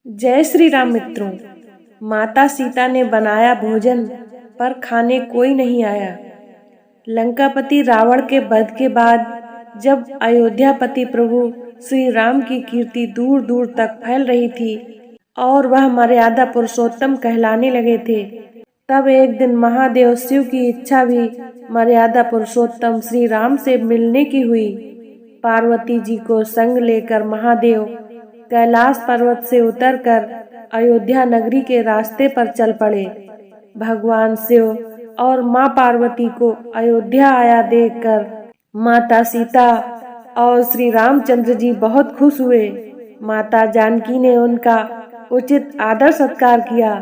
जय श्री राम मित्रों। माता सीता ने बनाया भोजन पर खाने कोई नहीं आया। लंकापति रावण के वध के बाद जब अयोध्यापति प्रभु श्री राम की कीर्ति दूर दूर तक फैल रही थी और वह मर्यादा पुरुषोत्तम कहलाने लगे थे, तब एक दिन महादेव शिव की इच्छा भी मर्यादा पुरुषोत्तम श्री राम से मिलने की हुई। पार्वती जी को संग लेकर महादेव कैलाश पर्वत से उतरकर अयोध्या नगरी के रास्ते पर चल पड़े। भगवान शिव और मां पार्वती को अयोध्या आया देखकर माता सीता और श्री रामचंद्र जी बहुत खुश हुए। माता जानकी ने उनका उचित आदर सत्कार किया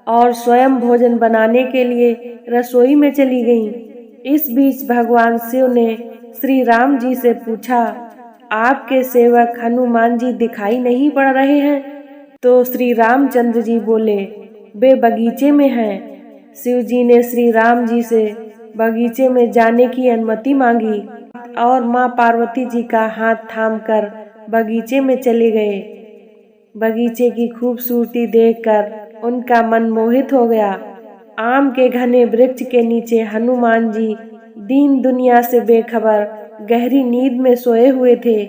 और स्वयं भोजन बनाने के लिए रसोई में चली गईं। इस बीच भगवान शिव ने श्री राम जी से पूछा, आपके सेवक हनुमान जी दिखाई नहीं पड़ रहे हैं? तो श्री रामचंद्र जी बोले, वे बगीचे में हैं। शिव जी ने श्री राम जी से बगीचे में जाने की अनुमति मांगी और मां पार्वती जी का हाथ थामकर बगीचे में चले गए। बगीचे की खूबसूरती देखकर उनका मन मोहित हो गया। आम के घने वृक्ष के नीचे हनुमान जी दीन दुनिया से बेखबर गहरी नींद में सोए हुए थे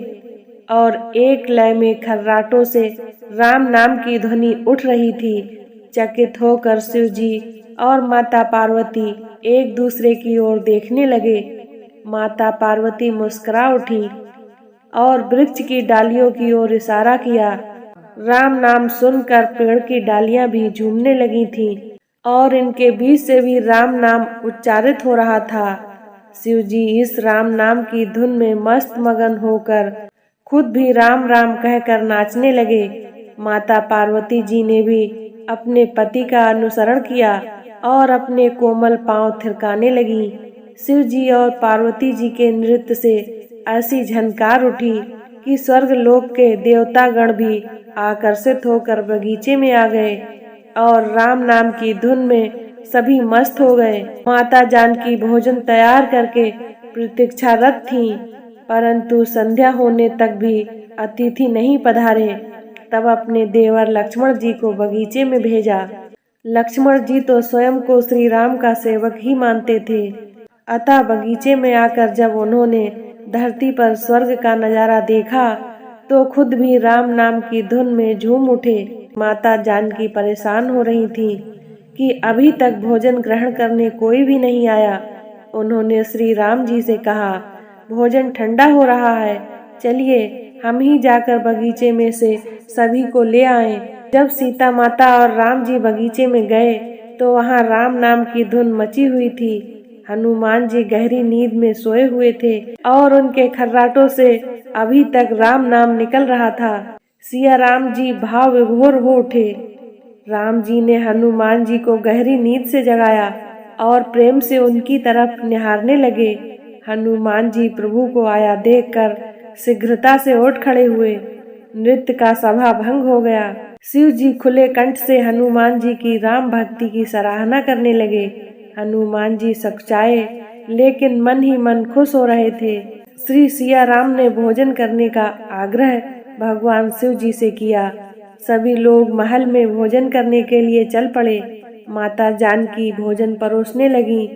और एक लय में खर्राटों से राम नाम की ध्वनि उठ रही थी। चकित होकर शिव जी और माता पार्वती एक दूसरे की ओर देखने लगे। माता पार्वती मुस्कुरा उठी और वृक्ष की डालियों की ओर इशारा किया। राम नाम सुनकर पेड़ की डालियां भी झूमने लगी थीं और इनके बीच से भी राम नाम उच्चारित हो रहा था। शिव जी इस राम नाम की धुन में मस्त मगन होकर खुद भी राम राम कहकर नाचने लगे। माता पार्वती जी ने भी अपने पति का अनुसरण किया और अपने कोमल पांव थिरकाने लगी। शिव जी और पार्वती जी के नृत्य से ऐसी झनकार उठी कि स्वर्ग लोक के देवता गण भी आकर्षित होकर बगीचे में आ गए और राम नाम की धुन में सभी मस्त हो गए। माता जानकी भोजन तैयार करके प्रतीक्षारत थीं, परंतु संध्या होने तक भी अतिथि नहीं पधारे। तब अपने देवर लक्ष्मण जी को बगीचे में भेजा। लक्ष्मण जी तो स्वयं को श्री राम का सेवक ही मानते थे, अतः बगीचे में आकर जब उन्होंने धरती पर स्वर्ग का नजारा देखा तो खुद भी राम नाम की धुन में झूम उठे। माता जानकी परेशान हो रही थी कि अभी तक भोजन ग्रहण करने कोई भी नहीं आया। उन्होंने श्री राम जी से कहा, भोजन ठंडा हो रहा है, चलिए हम ही जाकर बगीचे में से सभी को ले आएं। जब सीता माता और राम जी बगीचे में गए तो वहां राम नाम की धुन मची हुई थी। हनुमान जी गहरी नींद में सोए हुए थे और उनके खर्राटों से अभी तक राम नाम निकल रहा था। सिया राम जी भाव विभोर हो उठे। राम जी ने हनुमान जी को गहरी नींद से जगाया और प्रेम से उनकी तरफ निहारने लगे। हनुमान जी प्रभु को आया देखकर शीघ्रता से उठ खड़े हुए। नृत्य का सभा भंग हो गया। शिव जी खुले कंठ से हनुमान जी की राम भक्ति की सराहना करने लगे। हनुमान जी सकचाए लेकिन मन ही मन खुश हो रहे थे। श्री सिया राम ने भोजन करने का आग्रह भगवान शिव जी से किया। सभी लोग महल में भोजन करने के लिए चल पड़े। माता जानकी भोजन परोसने लगी।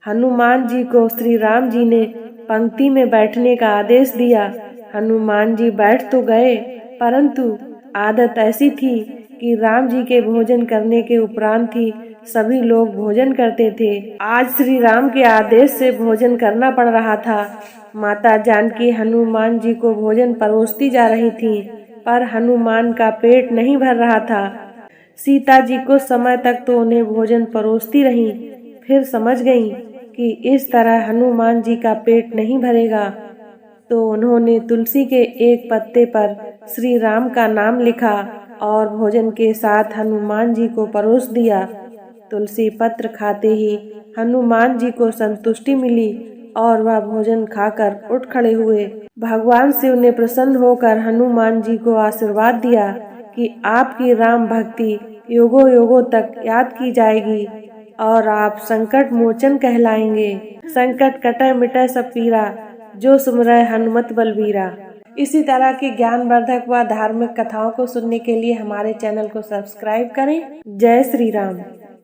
हनुमान जी को श्री राम जी ने पंक्ति में बैठने का आदेश दिया। हनुमान जी बैठ तो गए, परंतु आदत ऐसी थी कि राम जी के भोजन करने के उपरांत ही सभी लोग भोजन करते थे। आज श्री राम के आदेश से भोजन करना पड़ रहा था। माता जानकी हनुमान जी को भोजन परोसती जा रही थीं, पर हनुमान का पेट नहीं भर रहा था। सीता जी कुछ समय तक तो उन्हें भोजन परोसती रहीं, फिर समझ गईं कि इस तरह हनुमान जी का पेट नहीं भरेगा, तो उन्होंने तुलसी के एक पत्ते पर श्री राम का नाम लिखा और भोजन के साथ हनुमान जी को परोस दिया। तुलसी पत्र खाते ही हनुमान जी को संतुष्टि मिली और वह भोजन खाकर उठ खड़े हुए। भगवान शिव ने प्रसन्न होकर हनुमान जी को आशीर्वाद दिया कि आपकी राम भक्ति युगों युगों तक याद की जाएगी और आप संकट मोचन कहलाएंगे। संकट कटै मिटै सब पीरा, जो सुमिरै हनुमत बलबीरा। इसी तरह की ज्ञानवर्धक व धार्मिक कथाओं को सुनने के लिए हमारे चैनल को सब्सक्राइब करें। जय श्री राम।